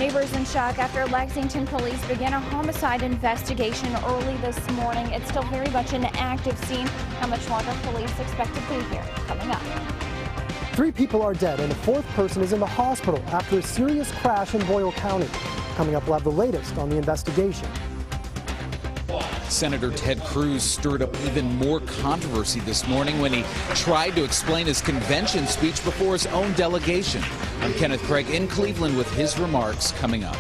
Neighbors in shock after Lexington police began a homicide investigation early this morning. It's still very much an active scene. How much longer police expect to be here? Coming up. 3 people are dead and a 4th person is in the hospital after a serious crash in Boyle County. Coming up, we'll have the latest on the investigation. Senator Ted Cruz stirred up even more controversy this morning when he tried to explain his convention speech before his own delegation. I'm Kenneth Craig in Cleveland with his remarks coming up.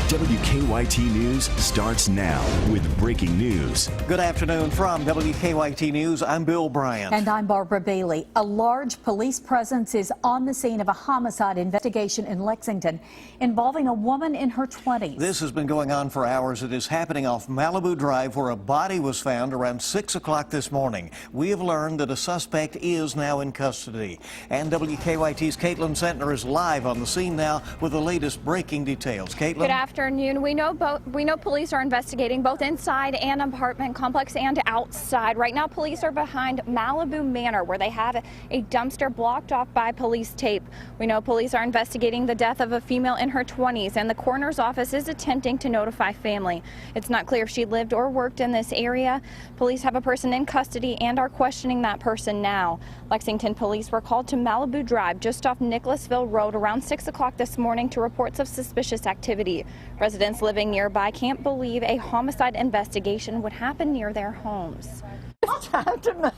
WKYT News starts now with breaking news. Good afternoon from WKYT News. I'm Bill Bryant. And I'm Barbara Bailey. A large police presence is on the scene of a homicide investigation in Lexington involving a woman in her 20s. This has been going on for hours. It is happening off Malibu Drive, where a body was found around 6 o'clock this morning. We have learned that a suspect is now in custody. And WKYT's Caitlin Sentner is live on the scene now with the latest breaking details. Caitlin. Good afternoon. We know police are investigating both inside an apartment complex and outside. Right now, police are behind Malibu Manor, where they have a dumpster blocked off by police tape. We know police are investigating the death of a female in her 20s, and the coroner's office is attempting to notify family. It's not clear if she lived or worked in this area. Police have a person in custody and are questioning that person now. Lexington police were called to Malibu Drive just off Nicholasville Road around 6 o'clock this morning to reports of suspicious activity. Residents living nearby can't believe a homicide investigation would happen near their homes. It's time to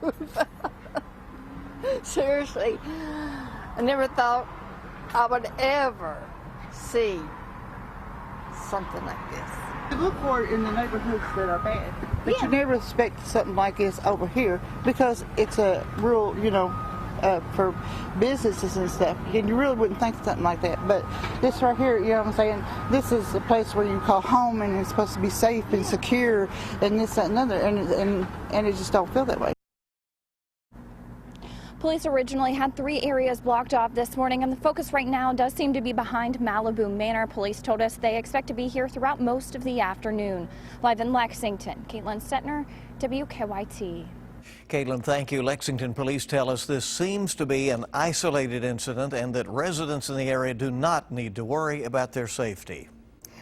move. Seriously, I never thought I would ever see something like this. You look for it in the neighborhoods that are bad, but you never expect something like this over here because it's a rural, for businesses and stuff, and you really wouldn't think of something like that. But this right here, you know what I'm saying, this is a place where you call home and it's supposed to be safe and secure and this, that, and other, and it just don't feel that way. Police originally had 3 areas blocked off this morning, and the focus right now does seem to be behind Malibu Manor. Police told us they expect to be here throughout most of the afternoon. Live in Lexington, Caitlin Sentner, WKYT. Caitlin, thank you. Lexington police tell us this seems to be an isolated incident and that residents in the area do not need to worry about their safety.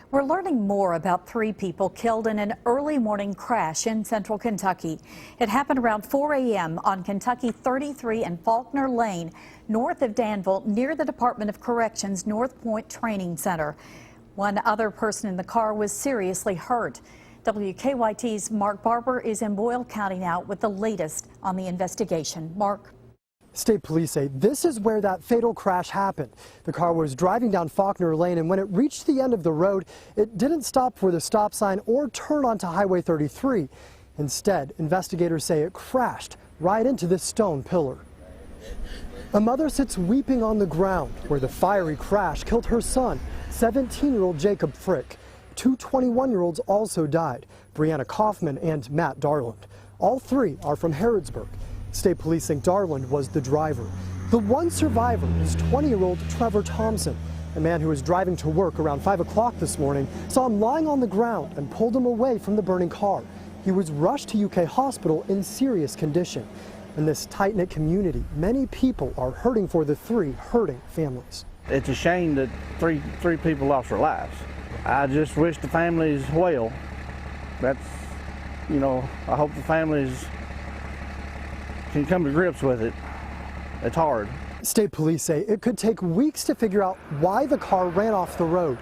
We're learning more about 3 people killed in an early morning crash in central Kentucky. It happened around 4 a.m. on Kentucky 33 and Faulkner Lane, north of Danville, near the Department of Corrections North Point Training Center. One other person in the car was seriously hurt. WKYT's Mark Barber is in Boyle County now with the latest on the investigation. Mark. State police say this is where that fatal crash happened. The car was driving down Faulkner Lane, and when it reached the end of the road, it didn't stop for the stop sign or turn onto Highway 33. Instead, investigators say it crashed right into this stone pillar. A mother sits weeping on the ground where the fiery crash killed her son, 17-year-old Jacob Frick. 2 21-year-olds also died, Brianna Kaufman and Matt Darland. All 3 are from Harrodsburg. State police think Darland was the driver. The one survivor is 20-year-old Trevor Thompson. A man who was driving to work around 5 o'clock this morning saw him lying on the ground and pulled him away from the burning car. He was rushed to UK Hospital in serious condition. In this tight-knit community, many people are hurting for the 3 hurting families. It's a shame that three people lost their lives. I just wish the families well. That's, I hope the families can come to grips with it. It's hard. State police say it could take weeks to figure out why the car ran off the road.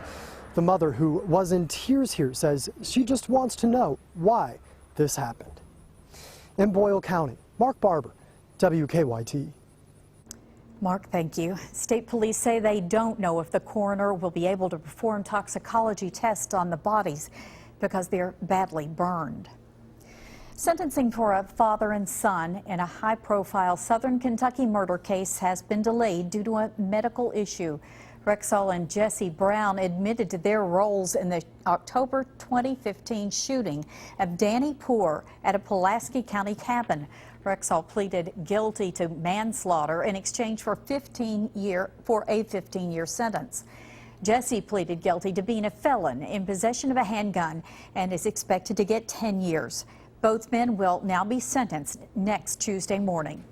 The mother, who was in tears here, says she just wants to know why this happened. In Boyle County, Mark Barber, WKYT. Mark, thank you. State police say they don't know if the coroner will be able to perform toxicology tests on the bodies because they're badly burned. Sentencing for a father and son in a high-profile Southern Kentucky murder case has been delayed due to a medical issue. Rexall and Jesse Brown admitted to their roles in the October 2015 shooting of Danny Poor at a Pulaski County cabin. Rexall pleaded guilty to manslaughter in exchange for a 15-year sentence. Jesse pleaded guilty to being a felon in possession of a handgun and is expected to get 10 years. Both men will now be sentenced next Tuesday morning.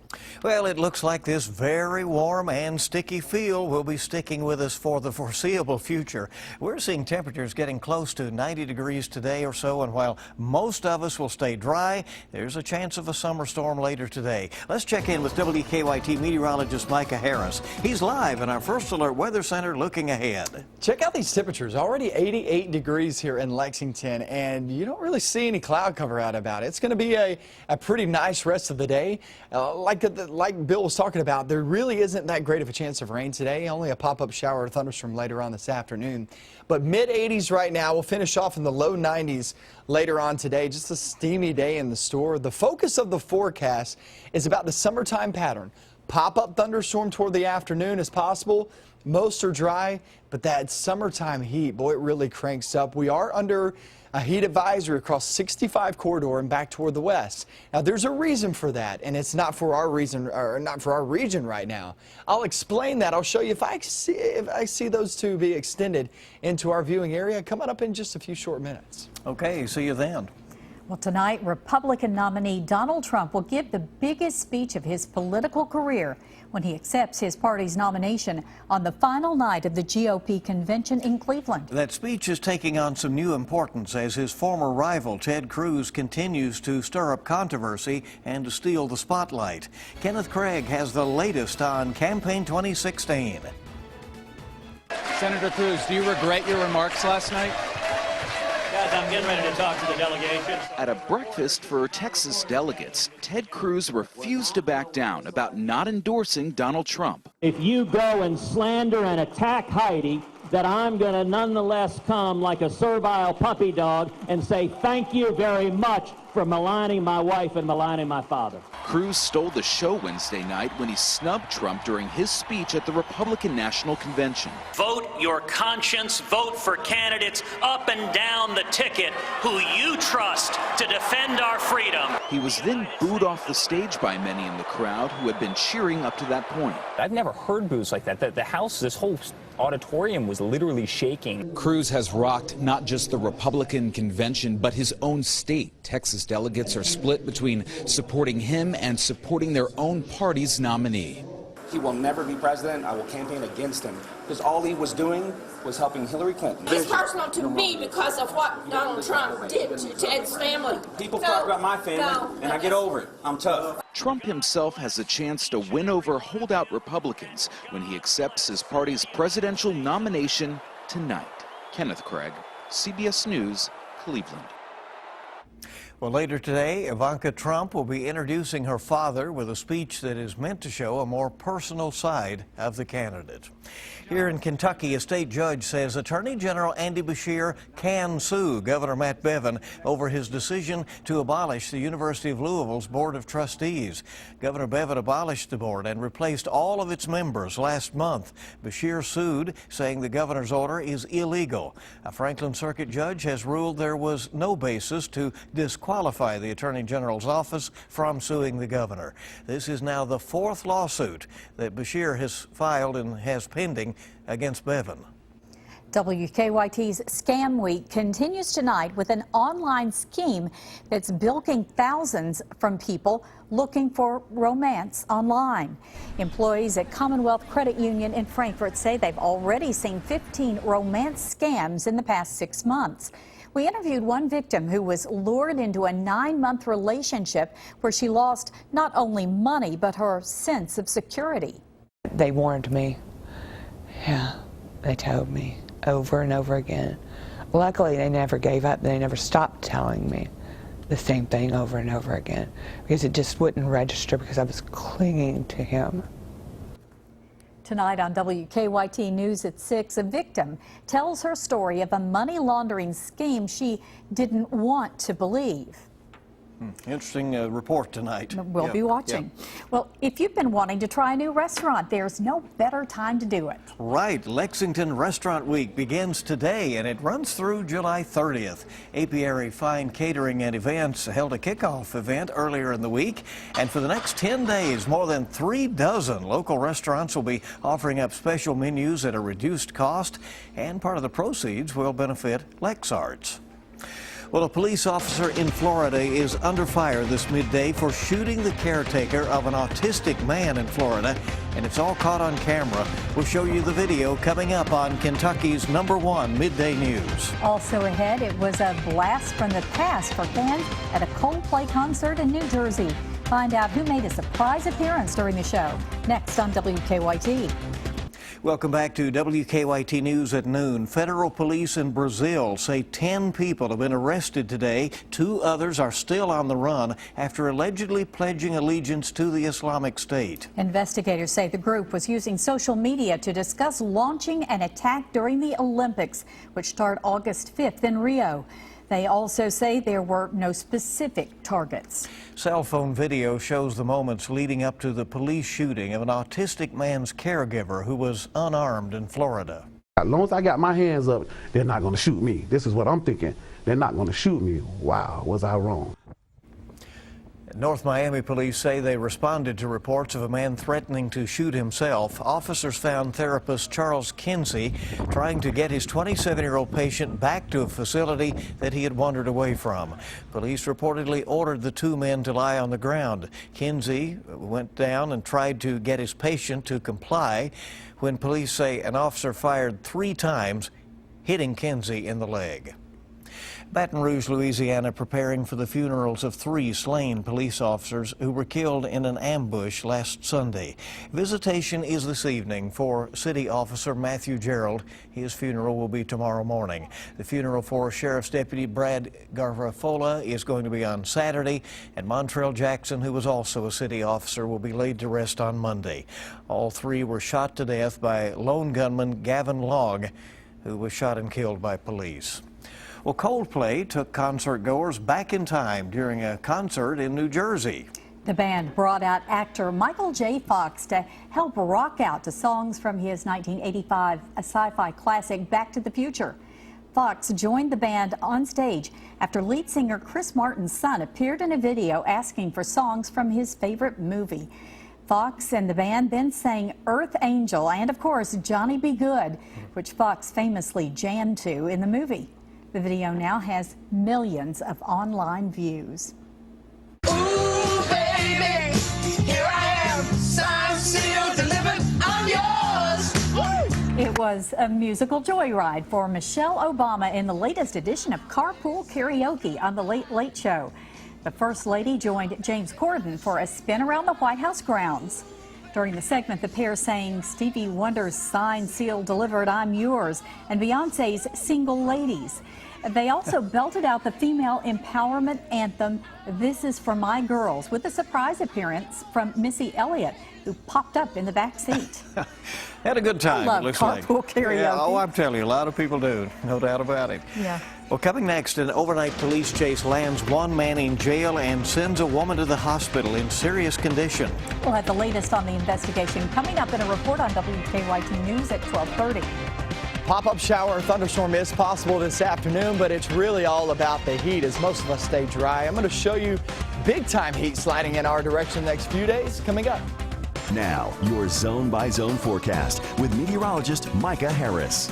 Well, it looks like this very warm and sticky feel will be sticking with us for the foreseeable future. We're seeing temperatures getting close to 90 degrees today or so, and while most of us will stay dry, there's a chance of a summer storm later today. Let's check in with WKYT meteorologist Micah Harris. He's live in our First Alert Weather Center looking ahead. Check out these temperatures. Already 88 degrees here in Lexington, and you don't really see any cloud cover out about it. It's going to be a pretty nice rest of the day. Like Bill was talking about, there really isn't that great of a chance of rain today. Only a pop-up shower or thunderstorm later on this afternoon. But mid-80s right now. We'll finish off in the low 90s later on today. Just a steamy day in the store. The focus of the forecast is about the summertime pattern. Pop-up thunderstorm toward the afternoon is possible. Most are dry, but that summertime heat, boy, it really cranks up. We are under a heat advisory across 65 corridor and back toward the west. Now, there's a reason for that, and it's not for our reason, or not for our region right now. I'll explain that. I'll show you if I see those two be extended into our viewing area coming up in just a few short minutes. Okay, see you then. Well, tonight, Republican nominee Donald Trump will give the biggest speech of his political career when he accepts his party's nomination on the final night of the GOP convention in Cleveland. That speech is taking on some new importance as his former rival, Ted Cruz, continues to stir up controversy and to steal the spotlight. Kenneth Craig has the latest on Campaign 2016. Senator Cruz, do you regret your remarks last night? Guys, I'm getting ready to talk to the delegation. At a breakfast for Texas delegates, Ted Cruz refused to back down about not endorsing Donald Trump. If you go and slander and attack Heidi, that I'm going to nonetheless come like a servile puppy dog and say thank you very much for maligning my wife and maligning my father. Cruz stole the show Wednesday night when he snubbed Trump during his speech at the Republican National Convention. Vote your conscience, vote for candidates up and down the ticket who you trust to defend our freedom. He was then booed off the stage by many in the crowd who had been cheering up to that point. I've never heard boos like that. The house, this whole auditorium was literally shaking. Cruz has rocked not just the Republican convention, but his own state. Texas delegates are split between supporting him and supporting their own party's nominee. He will never be president. I will campaign against him because all he was doing was helping Hillary Clinton. It's personal to me because of what Donald Trump did to Ted's family. People talk about my family, and I get over it. I'm tough. Trump himself has a chance to win over holdout Republicans when he accepts his party's presidential nomination tonight. Kenneth Craig, CBS News, Cleveland. Well, later today, Ivanka Trump will be introducing her father with a speech that is meant to show a more personal side of the candidate. Here in Kentucky, a state judge says Attorney General Andy Beshear can sue Governor Matt Bevin over his decision to abolish the University of Louisville's Board of Trustees. Governor Bevin abolished the board and replaced all of its members last month. Beshear sued, saying the governor's order is illegal. A Franklin Circuit judge has ruled there was no basis to disqualify the Attorney General's office from suing the governor. This is now the fourth lawsuit that Beshear has filed and has pending against Bevin. WKYT's Scam Week continues tonight with an online scheme that's bilking thousands from people looking for romance online. Employees at Commonwealth Credit Union in Frankfort say they've already seen 15 romance scams in the past 6 months. We interviewed one victim who was lured into a 9-month relationship where she lost not only money but her sense of security. They warned me. Yeah, they told me over and over again. Luckily, they never gave up. They never stopped telling me the same thing over and over again because it just wouldn't register because I was clinging to him. Tonight on WKYT News at 6, a victim tells her story of a money laundering scheme she didn't want to believe. Interesting report tonight. We'll be watching. Well, if you've been wanting to try a new restaurant, there's no better time to do it. Right. Lexington Restaurant Week begins today and it runs through July 30th. Apiary Fine Catering and Events held a kickoff event earlier in the week. And for the next 10 days, more than 36 local restaurants will be offering up special menus at a reduced cost. And part of the proceeds will benefit LexArts. Well, a police officer in Florida is under fire this midday for shooting the caretaker of an autistic man in Florida, and it's all caught on camera. We'll show you the video coming up on Kentucky's #1 Midday News. Also ahead, it was a blast from the past for fans at a Coldplay concert in New Jersey. Find out who made a surprise appearance during the show. Next on WKYT. Welcome back to WKYT News at noon. Federal police in Brazil say 10 people have been arrested today. 2 others are still on the run after allegedly pledging allegiance to the Islamic State. Investigators say the group was using social media to discuss launching an attack during the Olympics, which start August 5th in Rio. They also say there were no specific targets. Cell phone video shows the moments leading up to the police shooting of an autistic man's caregiver who was unarmed in Florida. As long as I got my hands up, they're not going to shoot me. This is what I'm thinking. They're not going to shoot me. Wow, was I wrong? North Miami police say they responded to reports of a man threatening to shoot himself. Officers found therapist Charles Kinsey trying to get his 27-year-old patient back to a facility that he had wandered away from. Police reportedly ordered the 2 men to lie on the ground. Kinsey went down and tried to get his patient to comply when police say an officer fired 3 times, hitting Kinsey in the leg. Baton Rouge, Louisiana, preparing for the funerals of 3 slain police officers who were killed in an ambush last Sunday. Visitation is this evening for City Officer Matthew Gerald. His funeral will be tomorrow morning. The funeral for Sheriff's Deputy Brad Garvafola is going to be on Saturday, and Montrell Jackson, who was also a city officer, will be laid to rest on Monday. All 3 were shot to death by lone gunman Gavin Long, who was shot and killed by police. Well, Coldplay took concert-goers back in time during a concert in New Jersey. The band brought out actor Michael J. Fox to help rock out to songs from his 1985 sci-fi classic Back to the Future. Fox joined the band on stage after lead singer Chris Martin's son appeared in a video asking for songs from his favorite movie. Fox and the band then sang Earth Angel and, of course, Johnny Be Good, which Fox famously jammed to in the movie. The video now has millions of online views. Ooh, baby, here I am, signed, sealed, delivered, I'm yours. Woo! It was a musical joyride for Michelle Obama in the latest edition of Carpool Karaoke on The Late Late Show. The First Lady joined James Corden for a spin around the White House grounds. During the segment, the pair sang Stevie Wonder's Signed, Sealed, Delivered, I'm Yours, and Beyonce's Single Ladies. They also belted out the female empowerment anthem, This Is For My Girls, with a surprise appearance from Missy Elliott, who popped up in the back seat. Had a good time, I love it looks carpool like. karaoke. Yeah, oh, I'm telling you, a lot of people do, no doubt about it. Yeah. Well, coming next, an overnight police chase lands 1 man in jail and sends a woman to the hospital in serious condition. We'll have the latest on the investigation coming up in a report on WKYT News at 12:30. Pop-up shower or thunderstorm is possible this afternoon, but it's really all about the heat as most of us stay dry. I'm going to show you big-time heat sliding in our direction the next few days coming up. Now, your zone-by-zone forecast with meteorologist Micah Harris.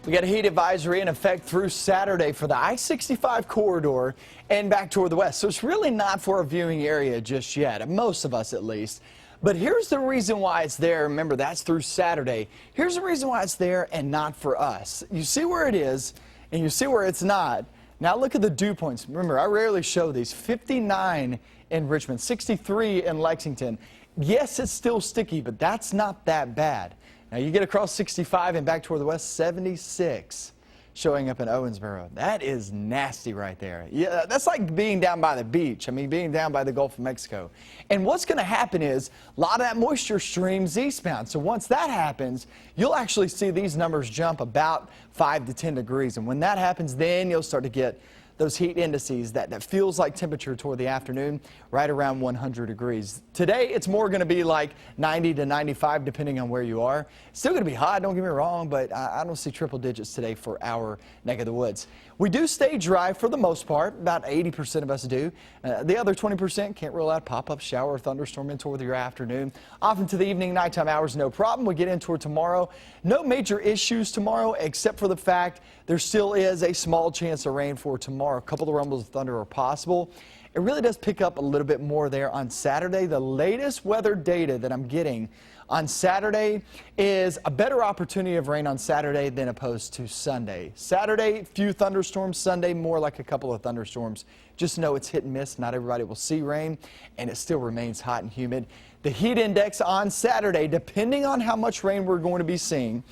We got a heat advisory in effect through Saturday for the I-65 corridor and back toward the west. So it's really not for a viewing area just yet, most of us at least. But here's the reason why it's there. Remember, that's through Saturday. Here's the reason why it's there and not for us. You see where it is and you see where it's not. Now look at the dew points. Remember, I rarely show these. 59 in Richmond, 63 in Lexington. Yes, it's still sticky, but that's not that bad. Now you get across 65 and back toward the west, 76 showing up in Owensboro. That is nasty right there. Yeah, that's like being down by the beach. I mean, being down by the Gulf of Mexico. And what's going to happen is a lot of that moisture streams eastbound. So once that happens, you'll actually see these numbers jump about 5 to 10 degrees. And when that happens, then you'll start to get those heat indices that feels like temperature toward the afternoon, right around 100 degrees. Today, it's more going to be like 90 to 95, depending on where you are. Still going to be hot, don't get me wrong, but I don't see triple digits today for our neck of the woods. We do stay dry for the most part. About 80% of us do. The other 20% can't rule out pop-up shower or thunderstorm in toward your afternoon. Off into the evening, nighttime hours, no problem. We get in toward tomorrow. No major issues tomorrow, except for the fact there still is a small chance of rain for tomorrow. tomorrow. A couple of rumbles of thunder are possible. It really does pick up a little bit more there on Saturday. The latest weather data that I'm getting on Saturday is a better opportunity of rain on Saturday than opposed to Sunday. Saturday, few thunderstorms. Sunday, more like a couple of thunderstorms. Just know it's hit and miss. Not everybody will see rain, and it still remains hot and humid. The heat index on Saturday, depending on how much rain we're going to be seeing,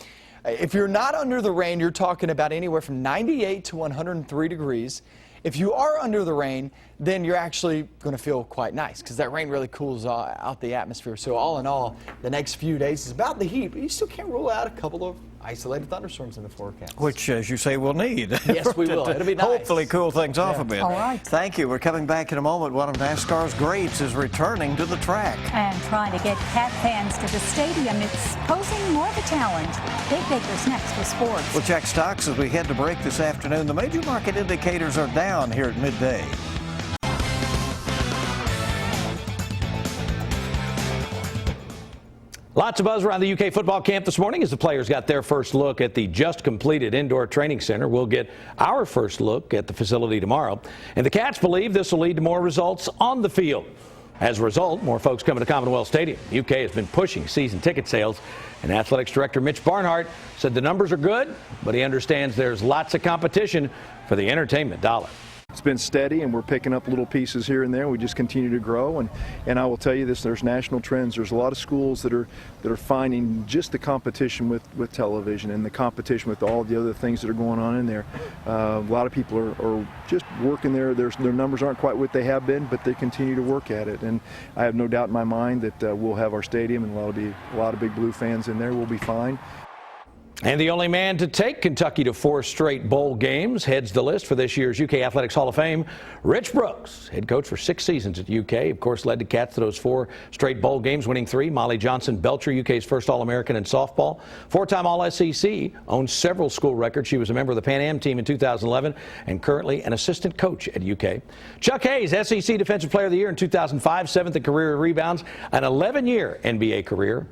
if you're not under the rain, you're talking about anywhere from 98 to 103 degrees. If you are under the rain, then you're actually going to feel quite nice because that rain really cools out the atmosphere. So all in all, the next few days is about the heat, but you still can't rule out a couple of isolated thunderstorms in the forecast. Which, as you say, we'll need. Yes, we will. It'll be nice. Hopefully cool things off a bit. All right. Thank you. We're coming back in a moment. One of NASCAR's greats is returning to the track. And trying to get Cat fans to the stadium, it's posing more of a challenge. Dave Baker's next with sports. We'll check stocks as we head to break this afternoon. The major market indicators are down here at midday. Lots of buzz around the UK football camp this morning as the players got their first look at the just completed indoor training center. We'll get our first look at the facility tomorrow. And the Cats believe this will lead to more results on the field. As a result, more folks coming to Commonwealth Stadium. UK has been pushing season ticket sales, and Athletics Director Mitch Barnhart said the numbers are good, but he understands there's lots of competition for the entertainment dollar. It's been steady, and we're picking up little pieces here and there. We just continue to grow, and I will tell you this: there's national trends. There's a lot of schools that are finding just the competition with television and the competition with all the other things that are going on in there. A lot of people are just working there. Their numbers aren't quite what they have been, but they continue to work at it. And I have no doubt in my mind that we'll have our stadium and a lot of big Blue fans in there. We'll be fine. And the only man to take Kentucky to 4 straight bowl games heads the list for this year's UK Athletics Hall of Fame. Rich Brooks, head coach for 6 seasons at UK, of course led the Cats to those 4 straight bowl games, winning 3. Molly Johnson-Belcher, UK's first All-American in softball, 4-time All-SEC, owns several school records. She was a member of the Pan Am team in 2011 and currently an assistant coach at UK. Chuck Hayes, SEC Defensive Player of the Year in 2005, 7th in career rebounds, an 11-year NBA career.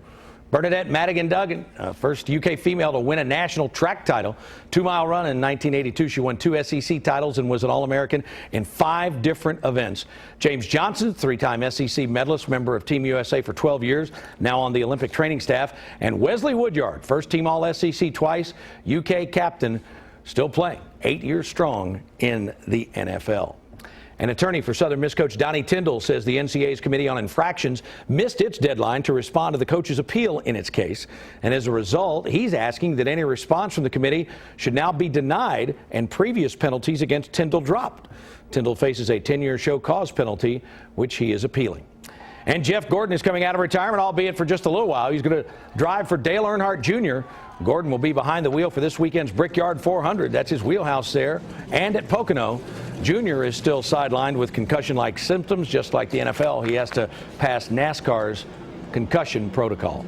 Bernadette Madigan-Duggan, first UK female to win a national track title. 2-mile run in 1982. She won 2 SEC titles and was an All-American in 5 different events. James Johnson, 3-time SEC medalist, member of Team USA for 12 years, now on the Olympic training staff. And Wesley Woodyard, first team All-SEC twice, UK captain, still playing 8 years strong in the NFL. An attorney for Southern Miss coach Donnie Tyndall says the NCAA's Committee on Infractions missed its deadline to respond to the coach's appeal in its case. And as a result, he's asking that any response from the committee should now be denied and previous penalties against Tyndall dropped. Tyndall faces a 10-year show cause penalty, which he is appealing. And Jeff Gordon is coming out of retirement, albeit for just a little while. He's going to drive for Dale Earnhardt Jr. Gordon will be behind the wheel for this weekend's Brickyard 400. That's his wheelhouse there. And at Pocono, Jr. is still sidelined with concussion-like symptoms. Just like the NFL, he has to pass NASCAR's concussion protocol.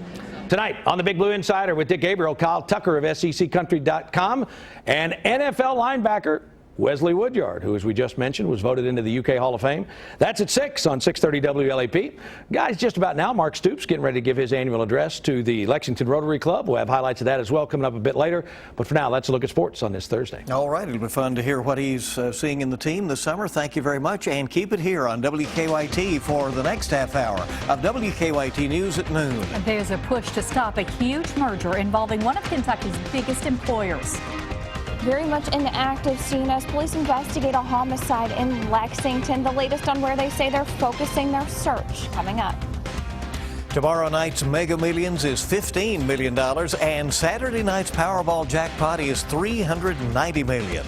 Tonight on the Big Blue Insider with Dick Gabriel, Kyle Tucker of SECCountry.com, and NFL linebacker Wesley Woodyard, who, as we just mentioned, was voted into the UK Hall of Fame. That's at 6 on 630 WLAP. Guys, just about now, Mark Stoops getting ready to give his annual address to the Lexington Rotary Club. We'll have highlights of that as well coming up a bit later. But for now, let's look at sports on this Thursday. All right, it'll be fun to hear what he's seeing in the team this summer. Thank you very much, and keep it here on WKYT for the next half hour of WKYT News at noon. There's a push to stop a huge merger involving one of Kentucky's biggest employers. Very much an active scene as police investigate a homicide in Lexington. The latest on where they say they're focusing their search coming up. Tomorrow night's Mega Millions is $15 million, and Saturday night's Powerball jackpot is $390 million.